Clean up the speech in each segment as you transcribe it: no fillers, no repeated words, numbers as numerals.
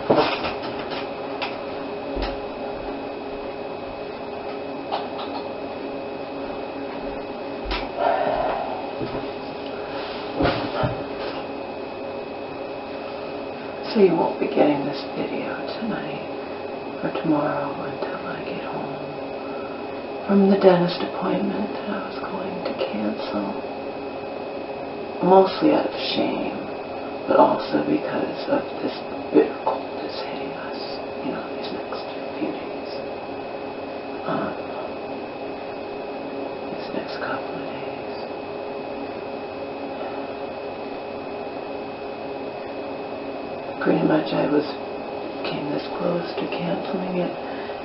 So you won't be getting this video tonight or tomorrow until I get home from the dentist appointment that I was going to cancel. Mostly out of shame, but also because of this bitter cold that's hitting us, these next few days. These next couple of days. Pretty much came this close to canceling it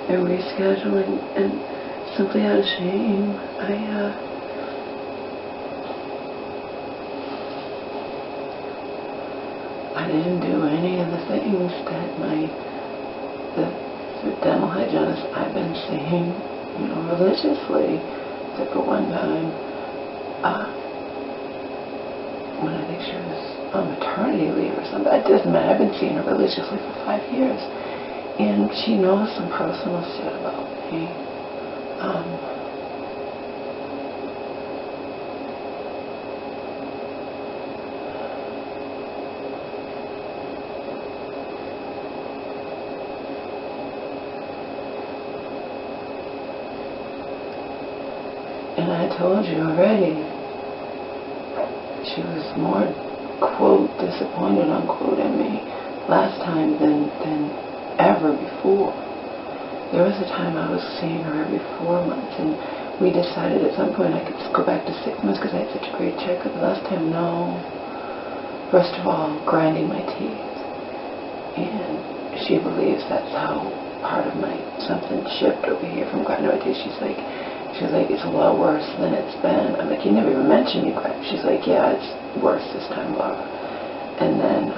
and rescheduling, and simply out of shame, I didn't do any of the things that the dental hygienist I've been seeing, religiously. Except for one time, when I think she was on maternity leave or something. It doesn't matter. I've been seeing her religiously for 5 years, and she knows some personal shit about me. And I told you already, she was more, quote, disappointed, unquote, in me last time than ever before. There was a time I was seeing her every 4 months, and we decided at some point I could just go back to 6 months because I had such a great checkup. The last time, no. First of all, grinding my teeth. And she believes that's how part of my something shipped over here from grinding my teeth. She's like, it's a lot worse than it's been. I'm like, you never even mentioned me grind. She's like, yeah, it's worse this time, Laura. And then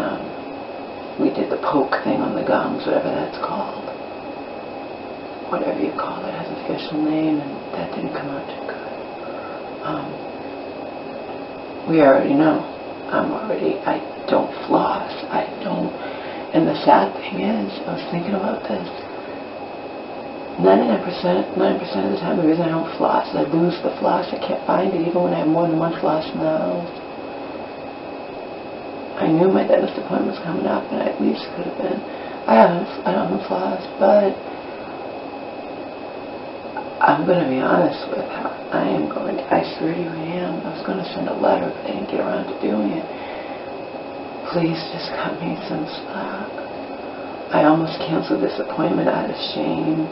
we did the poke thing on the gums, whatever that's called. Whatever you call it, has an official name, and that didn't come out too good. We already know. I don't floss. I don't. And the sad thing is, I was thinking about this. 99% of the time, the reason I don't floss is I lose the floss. I can't find it, even when I have more than one floss now. I knew my dentist appointment was coming up, and I at least could have been. I don't floss, but I'm going to be honest with her. I swear to you I am. I was going to send a letter, but I didn't get around to doing it. Please just cut me some slack. I almost canceled this appointment out of shame.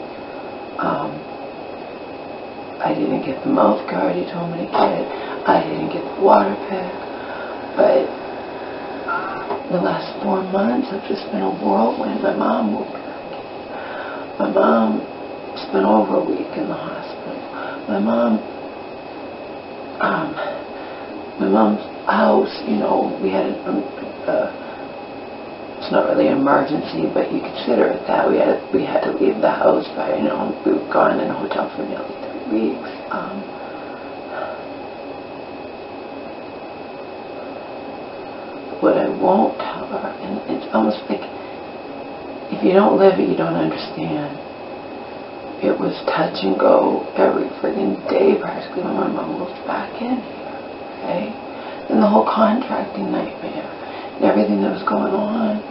I didn't get the mouth guard you told me to get. I didn't get the water pick. But the last 4 months have just been a whirlwind. My mom moved back. My mom spent over a week in the hospital. My mom's house, we had it's not really an emergency, but you consider it that. We had to leave the house by, we were gone in a hotel for nearly 3 weeks. What I won't tell her, and it's almost like, if you don't live it, you don't understand. It was touch and go every friggin' day, practically, when my mom moved back in here, okay? And the whole contracting nightmare, and everything that was going on.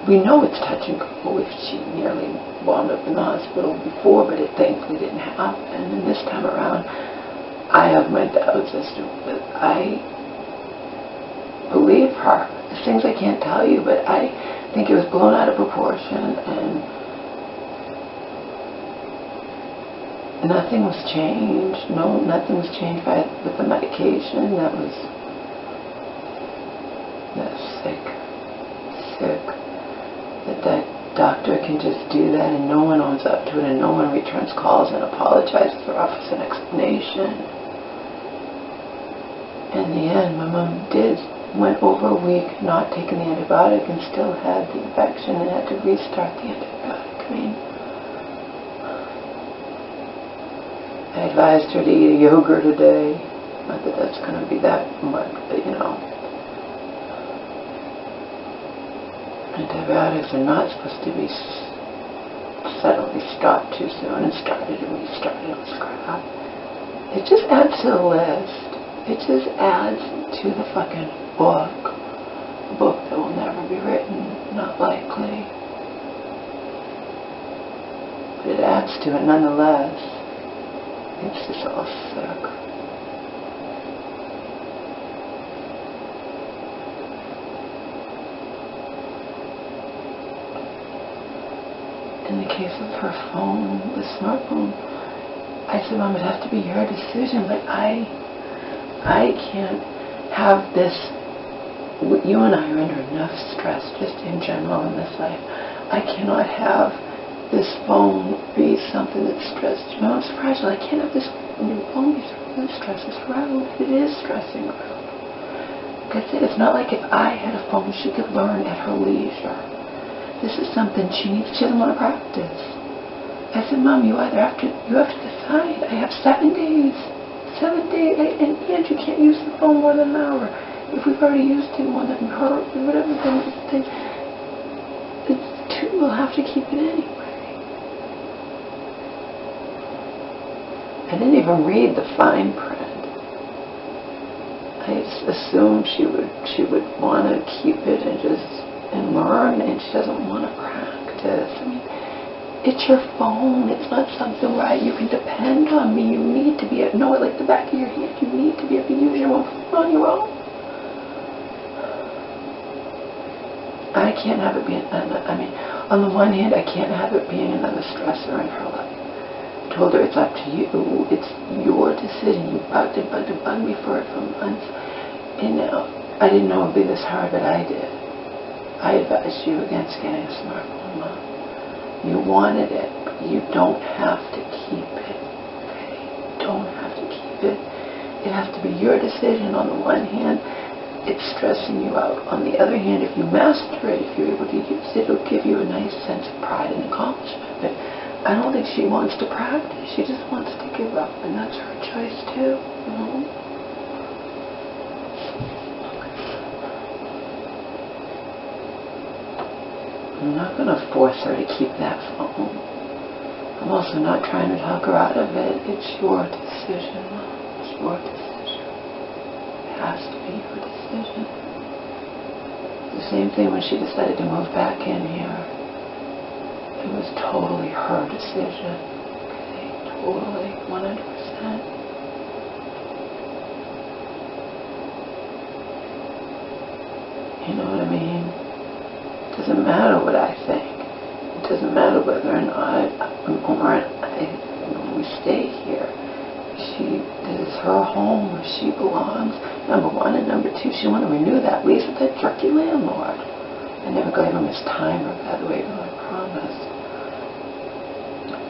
We know it's touch and go. She nearly wound up in the hospital before, but it thankfully didn't happen. And this time around, I have my doubts as to whether I believe her. There's things I can't tell you, but I think it was blown out of proportion, and nothing was changed. No, nothing was changed with the medication. That's sick. That doctor can just do that, and no one owns up to it, and no one returns calls and apologizes or offers an explanation. In the end, my mom went over a week not taking the antibiotic and still had the infection and had to restart the antibiotic. I advised her to eat a yogurt a day. Not that that's going to be that much, but Antibiotics are not supposed to be suddenly stopped too soon and started and restarted with crap. It just adds to the list. It just adds to the fucking book. A book that will never be written, not likely. But it adds to it nonetheless. It's just all sick. In the case of her phone, the smartphone, I said, Mom, it'd have to be your decision, but I can't have this. You and I are under enough stress just in general in this life. I cannot have this phone be something that's stressed. You know, it's fragile. I can't have this phone be something that stresses her out. It is stressing her out. Like I said, it's not like if I had a phone she could learn at her leisure. This is something she needs. She doesn't want to practice. I said, Mom, you have to decide. I have 7 days. 7 days, and you can't use the phone more than an hour. If we've already used it more than her, whatever, then we'll have to keep it anyway. I didn't even read the fine print. I just assumed she would want to keep it and learn, and she doesn't want to practice. I mean, it's your phone. It's not something where you can depend on me. You need to be able to know it like the back of your hand. You need to be able to use your own phone on your own. I can't have it being, I mean, on the one hand, I can't have it being another stressor in her life. I told her it's up to you. It's your decision. You bugged me for it for months. And now, I didn't know it would be this hard, but I did. I advised you against getting a smartphone, Mom. You wanted it, but you don't have to keep it. Okay? You don't have to keep it. It has to be your decision. On the one hand, it's stressing you out. On the other hand, if you master it, if you're able to use it, it'll give you a nice sense of pride and accomplishment. But I don't think she wants to practice. She just wants to give up, and that's her choice too. You know? I'm not going to force her to keep that phone. I'm also not trying to talk her out of it. It's your decision, Mom. It's your decision. It has to be your decision. The same thing when she decided to move back in here. It was totally her decision. Okay? Totally. 100%. You know what I mean? It doesn't matter what I think. It doesn't matter whether or not when we stay here. This is her home where she belongs, number one. And number two, she want to renew that lease with that jerky landlord. I never gave him his timer, by the way, even though I promised.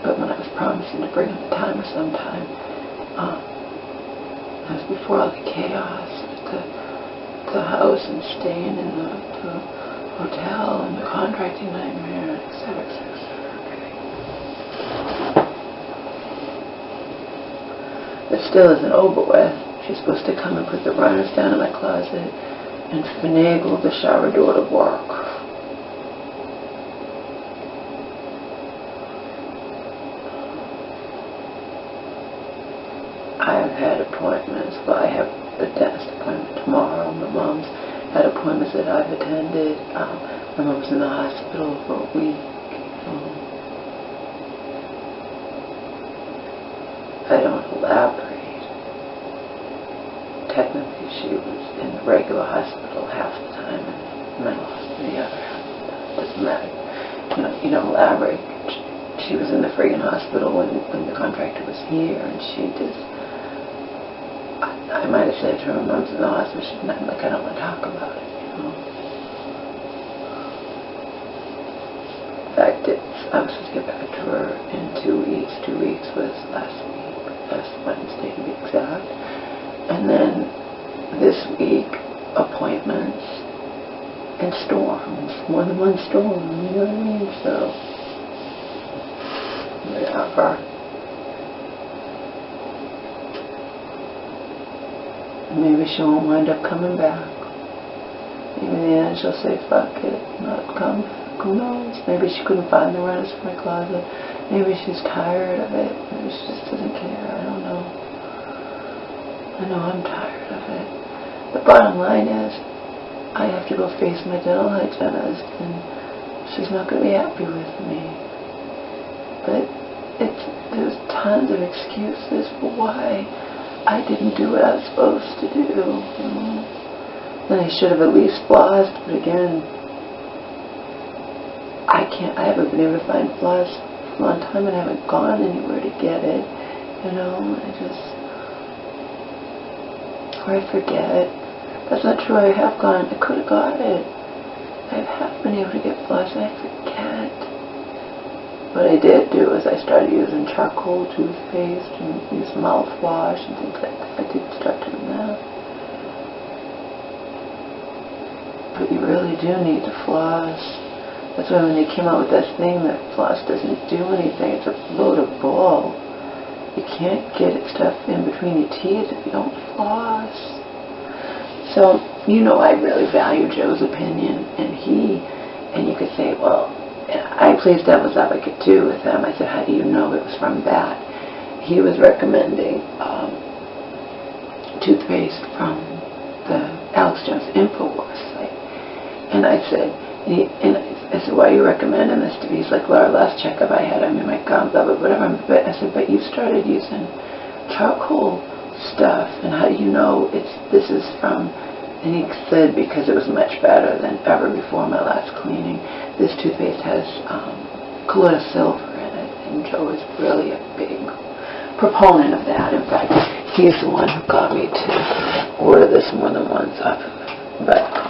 But when I was promising to bring him the timer sometime, that was before all the chaos with the house and staying in the hotel and the contracting nightmare, etc., etc., etc. It still isn't over with. She's supposed to come and put the runners down in my closet and finagle the shower door to work. I have had appointments. Well, I have a dentist appointment tomorrow. My mom's had appointments that I've attended. My mom was in the hospital for a week. I don't elaborate. Technically, she was in the regular hospital half the time and mental hospital the other half. It doesn't matter. You don't elaborate. She was in the friggin' hospital when the contractor was here, and she just... I might have said to her, Mom's in the hospital. She's not like, I don't want to talk about it, you know. In fact, I was supposed to get back to her in 2 weeks. 2 weeks was last Wednesday to be exact. And then this week, appointments and storms. More than one storm, you know what I mean? So, whatever. Maybe she won't wind up coming back. Maybe in the end she'll say, fuck it, not come. Who knows? Maybe she couldn't find the rest from my closet. Maybe she's tired of it. Maybe she just doesn't care. I don't know. I know I'm tired of it. The bottom line is, I have to go face my dental hygienist, and she's not going to be happy with me. But there's tons of excuses for why I didn't do what I was supposed to do. You know? Then I should have at least flossed, but again, I haven't been able to find floss for a long time, and I haven't gone anywhere to get it. You know, or I forget. That's not true. I have gone. I could have got it. I have been able to get floss, and I forget. What I did do is I started using charcoal toothpaste and use mouthwash and things like that. I did start doing that. But you really do need to floss. That's why when they came out with this thing that floss doesn't do anything, it's a load of bull. You can't get stuff in between your teeth if you don't floss. So, you know, I really value Joe's opinion, and you could say, well, I played devil's advocate too with him. I said, how do you know it was from that? He was recommending toothpaste from the Alex Jones InfoWars site. And I said, why are you recommending this to me? He's like, well, our last checkup I had, I mean, my gum, blah, blah, whatever. But I said, but you started using charcoal stuff, and how do you know this is from? And he said, because it was much better than ever before my last cleaning. This toothpaste has colloidal silver in it, and Joe is really a big proponent of that. In fact, he's the one who got me to order this more than once off of Red Cost.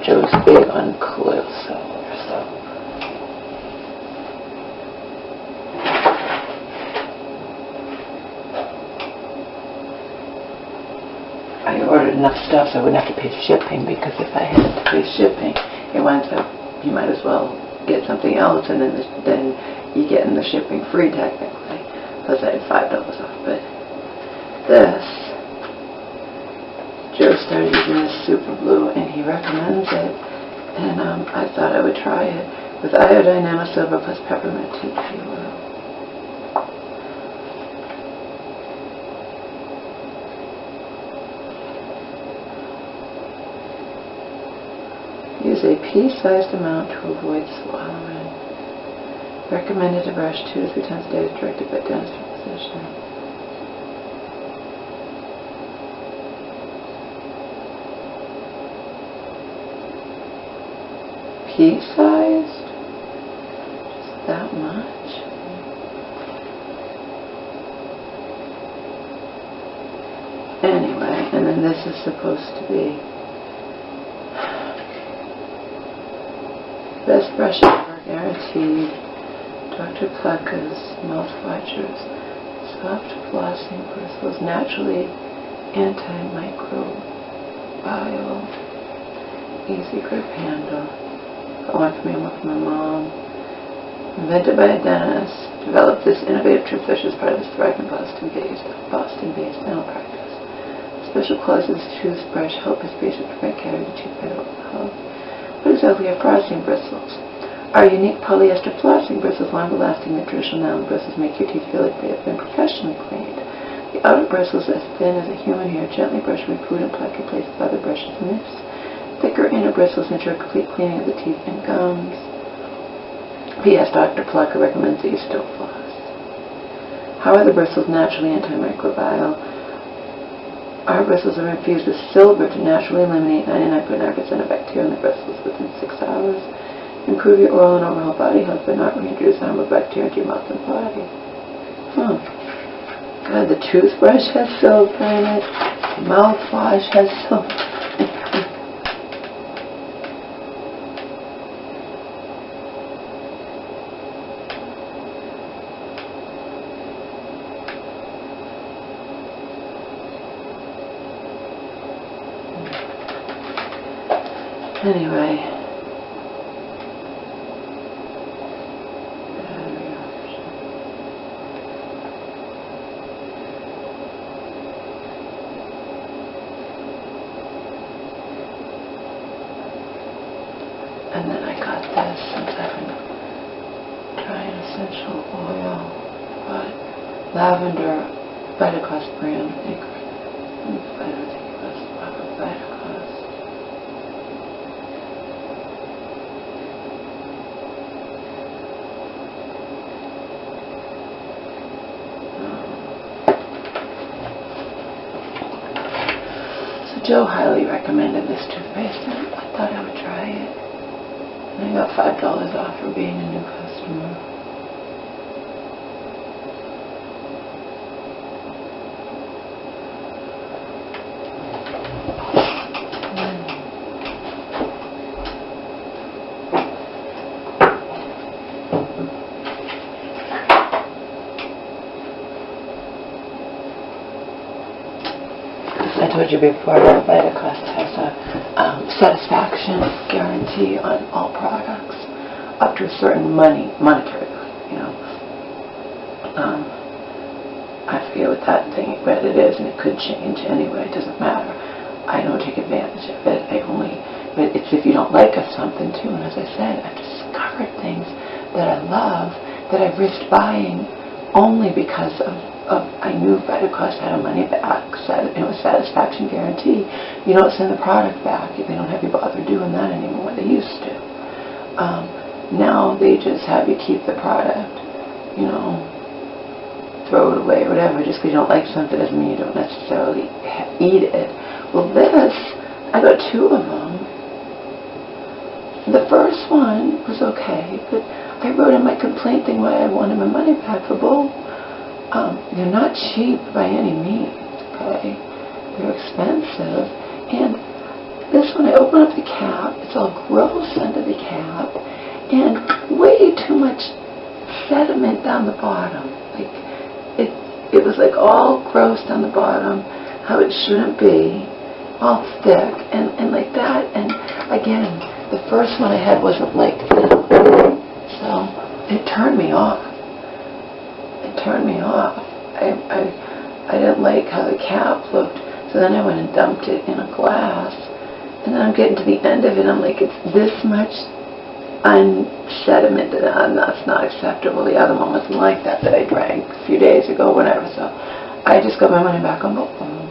Joe's big on colloidal silver, so. I ordered enough stuff so I wouldn't have to pay shipping, because if I had to pay shipping, it winds up, you might as well get something else, and then you get in the shipping free technically. Plus I had $5 off. But this, Joe started using this super glue, and he recommends it, and I thought I would try it with iodine, nanosilver, plus peppermint tea tree oil. Use a pea-sized amount to avoid swallowing. Recommended to brush 2 to 3 times a day as directed by dentist or physician. Pea-sized? Just that much? Anyway, and then this is supposed to be best brush ever, guaranteed. Dr. Plucker's mouthwashers, soft flossing bristles, naturally antimicrobial, easy grip handle. Got one for me and one for my mom. Invented by a dentist, developed this innovative toothbrush as part of his thriving Boston-based dental practice. Special qualities of this toothbrush help his patients prevent cavities and tooth bed health. What exactly are flossing bristles? Our unique polyester flossing bristles, longer lasting than traditional nylon bristles, make your teeth feel like they have been professionally cleaned. The outer bristles, as thin as a human hair, gently brush away food and plaque in place of other brushes and nibs. Thicker inner bristles ensure complete cleaning of the teeth and gums. P.S. Dr. Plucker recommends that you still floss. How are the bristles naturally antimicrobial? Our bristles are infused with silver to naturally eliminate 99.9% of bacteria in the bristles within 6 hours. Improve your oral and overall body health, but not reintroduce harmful bacteria into your mouth and body. God, the toothbrush has silver in it. The mouthwash has silver in it. Anyway. And then I got this drying essential oil, but lavender, Vitacost brand, I think. I don't think it was Vitacost. So Joe highly recommended this toothpaste, and I thought I would try it. And I got $5 off for being a new customer. I told you before that Vitacost has a satisfaction guarantee on all products up to a certain monetary value, I forget what it is, and it could change anyway. It doesn't matter. I don't take advantage of it. But it's if you don't like something too. And as I said, I've discovered things that I love that I've risked buying only because of I knew Vitacost had a money back, satisfaction guarantee. You don't send the product back. They don't have you bother doing that anymore. They used to. Now they just have you keep the product, throw it away, whatever. Just because you don't like something doesn't mean you don't necessarily eat it. Well, this, I got 2 of them. The first one was okay, but I wrote in my complaint thing why I wanted my money back for both. They're not cheap by any means, okay? They're expensive. And this one, I open up the cap, it's all gross under the cap, and way too much sediment down the bottom. Like, it was like all gross down the bottom, how it shouldn't be, all thick, and like that. And again, the first one I had wasn't like that. So, it turned me off. I didn't like how the cap looked, so then I went and dumped it in a glass, and then I'm getting to the end of it, I'm like, it's this much unsedimented, and that's not acceptable. The other one wasn't like that I drank a few days ago, whatever, so I just got my money back on both of them,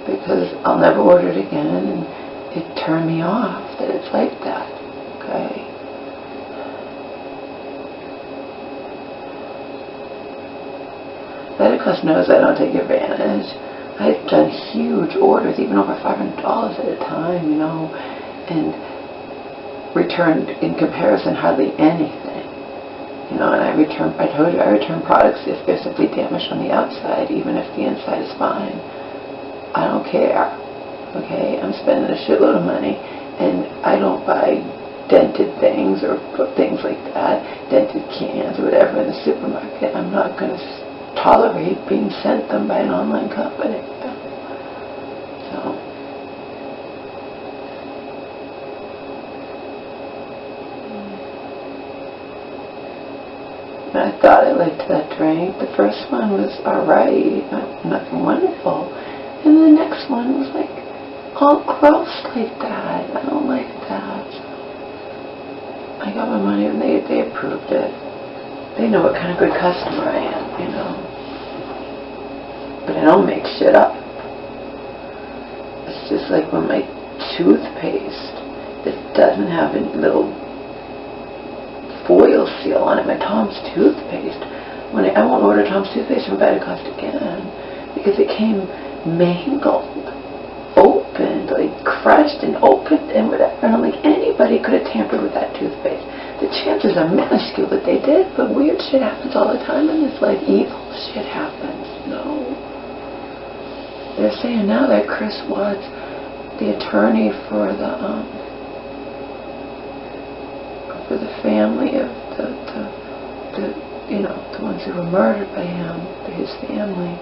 because I'll never order it again, and it turned me off that it's like that, okay? Vitacost knows I don't take advantage. I've done huge orders, even over $500 at a time, and returned in comparison hardly anything. And I told you, I return products if they're simply damaged on the outside, even if the inside is fine. I don't care. Okay, I'm spending a shitload of money, and I don't buy dented things or things like that, dented cans or whatever in the supermarket. I'm not going to tolerate being sent them by an online company. So, I thought I liked that drink. The first one was alright, nothing wonderful. And the next one was like all gross like that. I don't like that. I got my money and they approved it. They know what kind of good customer I am, But I don't make shit up. It's just like when my toothpaste that doesn't have a little foil seal on it, my Tom's toothpaste. I won't order Tom's toothpaste from Vitacost again because it came mangled, opened, like crushed and opened and whatever. And I'm like, anybody could have tampered with that toothpaste. The chances are minuscule that they did, but weird shit happens all the time in this life. Evil shit happens. No. They're saying now that Chris Watts, the attorney for the family of the ones who were murdered by him, his family,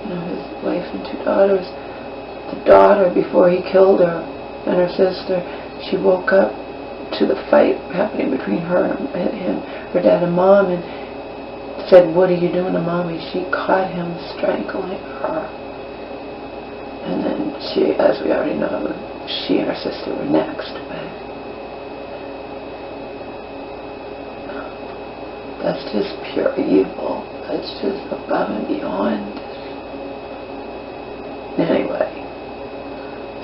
his wife and 2 daughters. The daughter, before he killed her and her sister, she woke up to the fight happening between her and him, her dad and mom, and said, "What are you doing to mommy?" She caught him strangling her. And then she, as we already know, she and her sister were next. But That's just pure evil. That's just above and beyond. Anyway,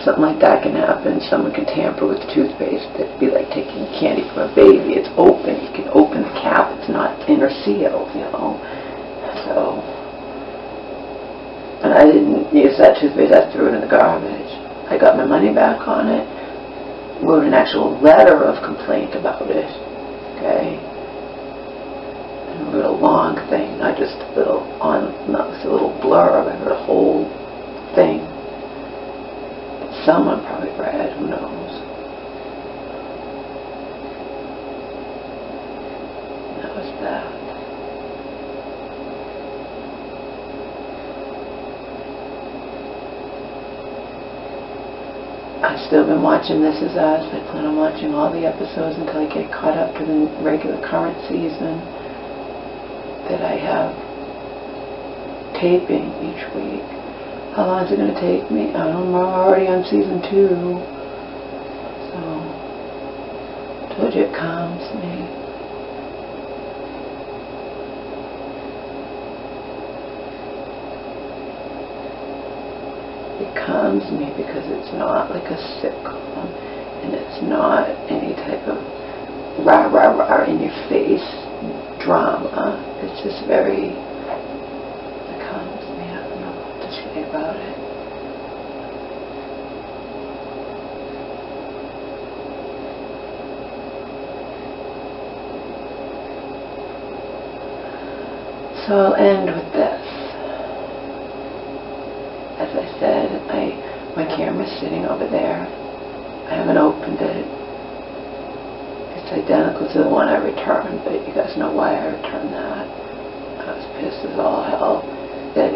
something like that can happen. Someone can tamper with toothpaste. That'd be like taking candy from a baby. It's open. You can open the cap. It's not inner sealed, you know. So, and I didn't use that toothpaste. I threw it in the garbage. I got my money back on it. Wrote an actual letter of complaint about it. Okay. And wrote a long thing, not just a little a little blurb. I wrote a whole thing. Someone probably read, who knows. That was that. I've still been watching This Is Us. I plan on watching all the episodes until I get caught up to the regular current season that I have taping each week. How long is it going to take me? I don't know. I'm already on season 2. So, I told you it calms me. It calms me because it's not like a sitcom, and it's not any type of rah rah rah in your face drama. It's just very, it calms me. I don't know what to say about it. So I'll end with this. As I said, my camera's sitting over there. I haven't opened it. It's identical to the one I returned, but you guys know why I returned that. I was pissed as all hell that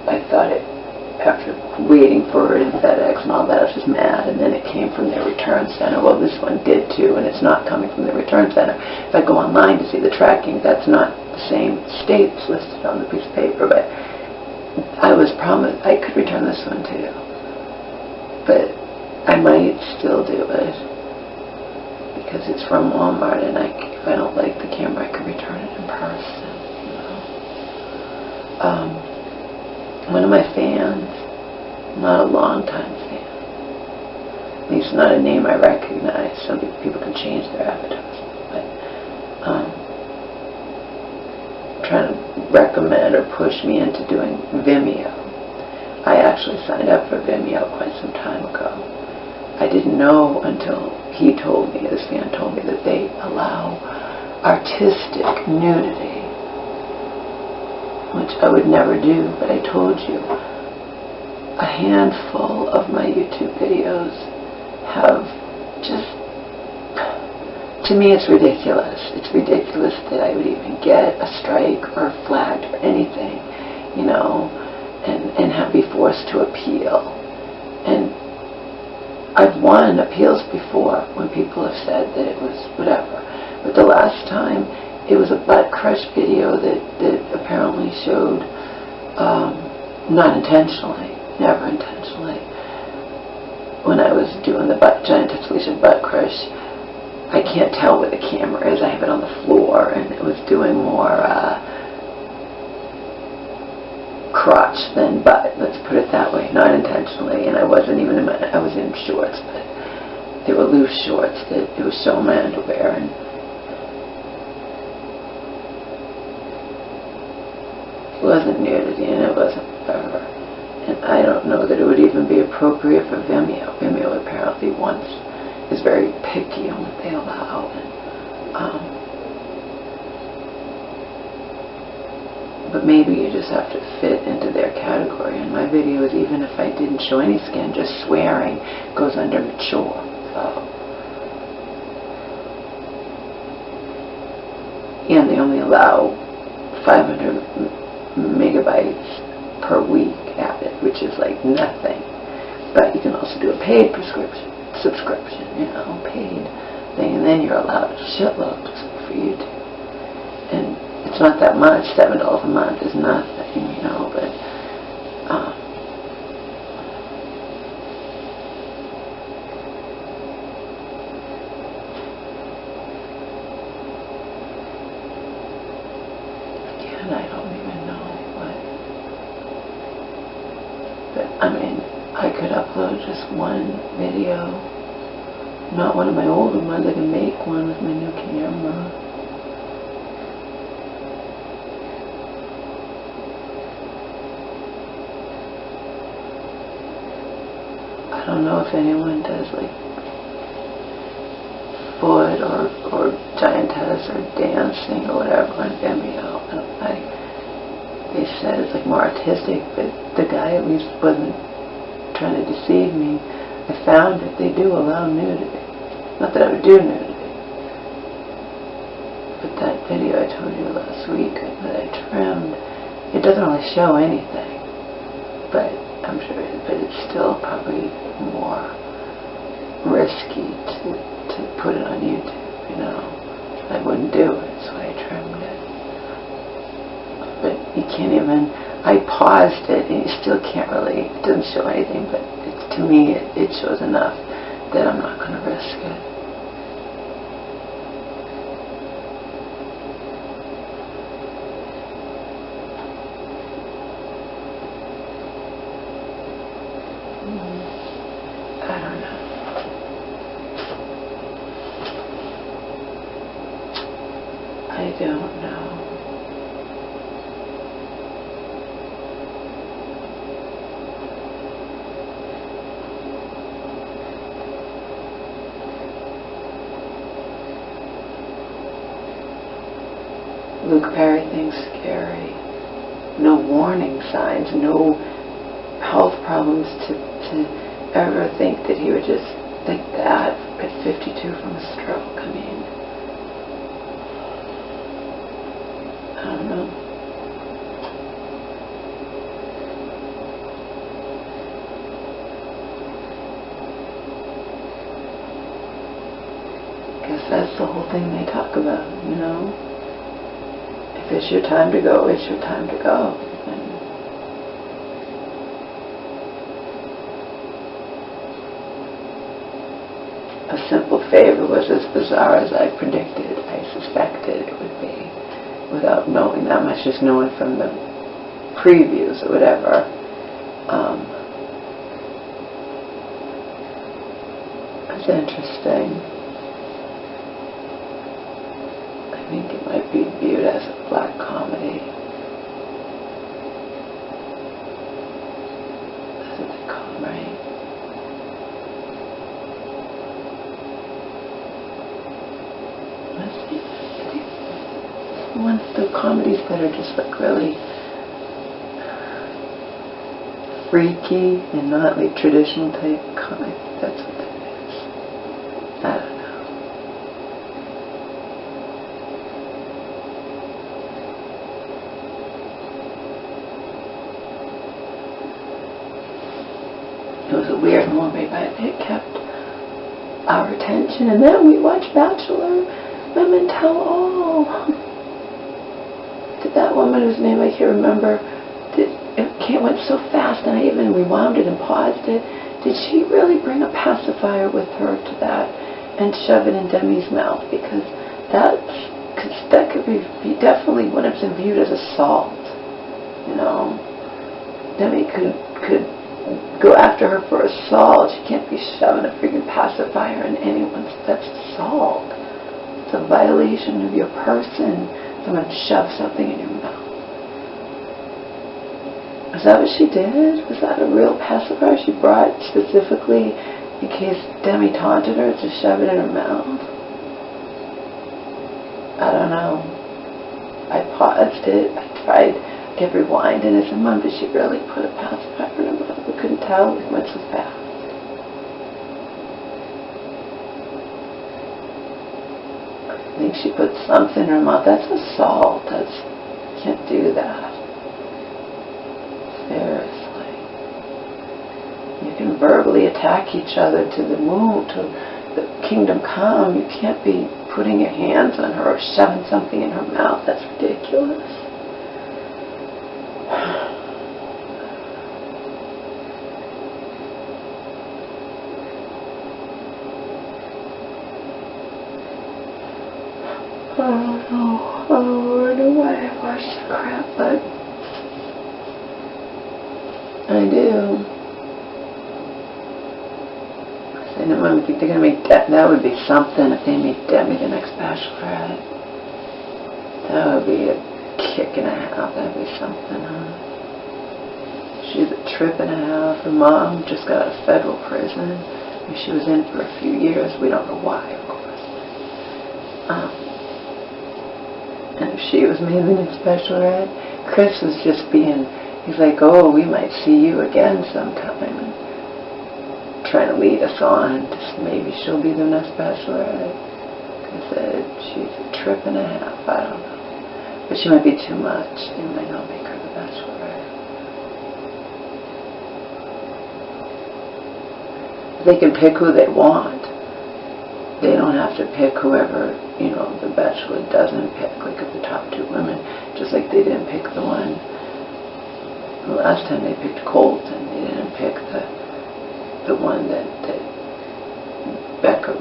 I thought it, after waiting for it in FedEx and all that, I was just mad, and then it came from their return center. Well, this one did too, and it's not coming from the return center. If I go online to see the tracking, that's not the same states listed on the piece of paper, but I was promised I could return this one too, but I might still do it because it's from Walmart, and if I don't like the camera, I could return it in person. You know? One of my fans, not a long-time fan, at least not a name I recognize. Some people can change their advertising, but trying to recommend or push me into doing Vimeo. I actually signed up for Vimeo quite some time ago. I didn't know until he told me, this fan told me, that they allow artistic nudity, which I would never do, but I told you, a handful of my YouTube videos have just, to me it's ridiculous. It's ridiculous that I would even get a strike or flagged or anything, you know, and be forced to appeal. And I've won appeals before when people have said that it was whatever. But the last time, it was a butt crush video that apparently showed, not intentionally, never intentionally. When I was doing the giant Felicia butt crush, I can't tell where the camera is. I have it on the floor, and it was doing more crotch than butt. Let's put it that way. Not intentionally, and I wasn't even in I was in shorts, but they were loose shorts that it was showing my underwear, and it wasn't nudity, and it wasn't whatever. And I don't know that it would even be appropriate for Vimeo. Vimeo apparently is very picky on what they allow, and but maybe you just have to fit into their category. And my videos, even if I didn't show any skin, just swearing goes under mature. So, and they only allow 500 megabytes per week at it, which is like nothing. But you can also do a paid subscription, you know, paid thing, and then you're allowed a shitload for YouTube. And it's not that much. $7 a month is nothing, you know, but and I don't even know what. But I mean, I could upload just one video, not one of my older ones. I can make one with my new camera. I don't know if anyone does like foot or giantess or dancing or whatever on Vimeo. They said it's like more artistic, but the guy at least wasn't trying to deceive me. I found that they do allow nudity. Not that I would do nudity, but that video I told you last week that I trimmed, it doesn't really show anything, but I'm sure, but it's still probably more risky to put it on YouTube, you know. I wouldn't do it, so I trimmed it. But you can't even, I paused it and you still can't really, it doesn't show anything, but it's, to me it shows enough that I'm not going to risk it. I don't know. I don't know. Luke Perry thing's scary. No warning signs, no health problems to ever think that he would just like that at 52 from a stroke. I mean, I don't know. I guess that's the whole thing they talk about, you know? If it's your time to go, it's your time to go. A simple favor was as bizarre as I predicted, I suspected it would be, without knowing that much, just knowing from the previews or whatever. It's interesting. I think it might be viewed as a black comedy. That's what they call them, right? The comedies that are just like really freaky and not like traditional type comedy. That's what that is. I don't know. It was a weird movie, but it kept our attention. And then we watched Bachelor Women Tell All. Did that woman whose name I can't remember, it went so fast and I even rewound it and paused it. Did she really bring a pacifier with her to that and shove it in Demi's mouth? Because that could be definitely would have been viewed as assault. You know, Demi could go after her for assault. She can't be shoving a freaking pacifier in anyone's. That's assault. It's a violation of your person. Someone shoved something in your mouth. Is that what she did? Was that a real pacifier she brought specifically in case Demi taunted her to shove it in her mouth? I don't know. I paused it. I tried to get rewind and I said, Mom, did she really put a pacifier in her mouth? I couldn't tell. It went so fast. I think she put something in her mouth. That's assault. You can't do that. Seriously. You can verbally attack each other to the moon, to the kingdom come. You can't be putting your hands on her or shoving something in her mouth. That's ridiculous. I don't know why I watch the crap, but I do. I don't think they're going to make that would be something if they made Demi the next Bachelorette. That would be a kick and a half. That would be something, huh? She's a trip and a half. Her mom just got out of federal prison. She was in for a few years. We don't know why, of course. And if she was made the next Bachelorette, Chris was just being, he's like, oh, we might see you again sometime. Trying to lead us on. Just maybe she'll be the next Bachelorette. I said, she's a trip and a half. I don't know. But she might be too much. They might not make her the Bachelorette. They can pick who they want. They don't have to pick whoever, you know, the Bachelor doesn't pick, like of the top 2 women, just like they didn't pick the one. The last time they picked Colton, they didn't pick the one that Becca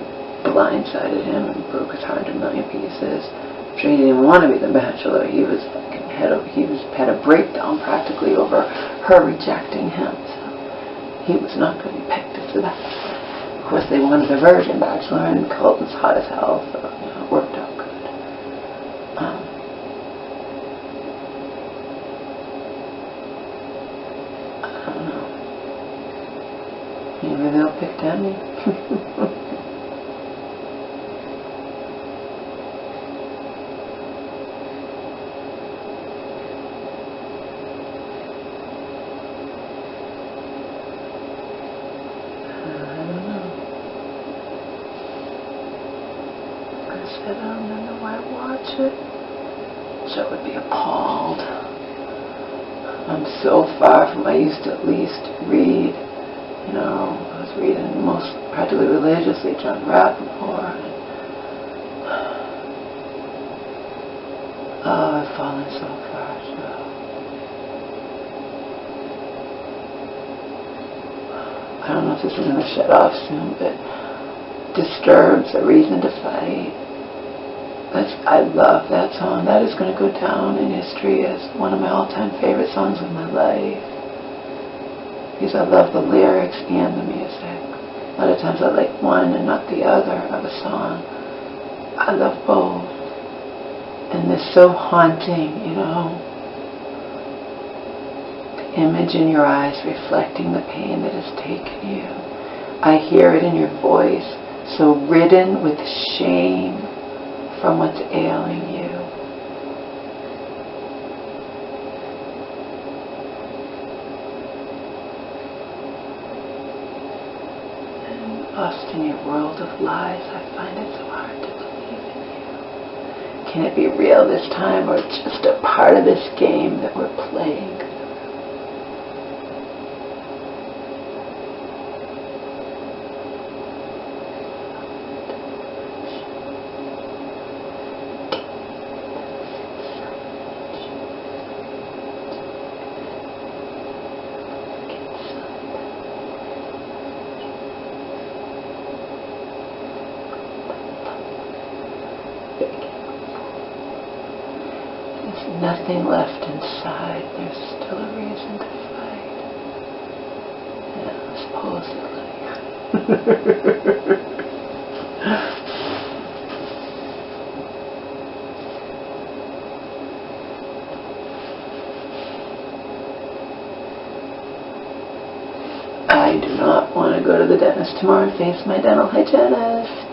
blindsided him and broke his heart into a million pieces. I'm sure he didn't even want to be the Bachelor. He was fucking had a breakdown practically over her rejecting him. So he was not going to be picked as the Bachelor. Of course, they wanted a virgin Bachelor, and Colton's hot as hell, so you know, it worked out good. I don't know. Maybe they'll pick Demi. I don't know why I watch it. So I would be appalled. I'm so far from, I used to at least read, you know, I was reading most practically religiously John Rappaport. Oh, I've fallen so far short. I don't know if this is going to shut off soon, but Disturbed's A Reason to Fight. I love that song. That is going to go down in history as one of my all-time favorite songs of my life. Because I love the lyrics and the music. A lot of times I like one and not the other of a song. I love both. And they're so haunting, you know. The image in your eyes reflecting the pain that has taken you. I hear it in your voice, so ridden with shame from what's ailing you. And lost in your world of lies, I find it so hard to believe in you. Can it be real this time, or just a part of this game that we're playing? There's nothing left inside. There's still a reason to fight. Yeah, supposedly. I do not want to go to the dentist tomorrow and face my dental hygienist.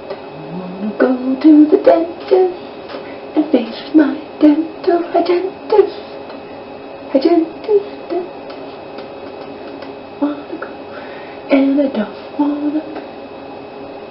Don't want to go to the dentist and face my dental hygienist. Hygienist, dentist, wanna go, and I don't wanna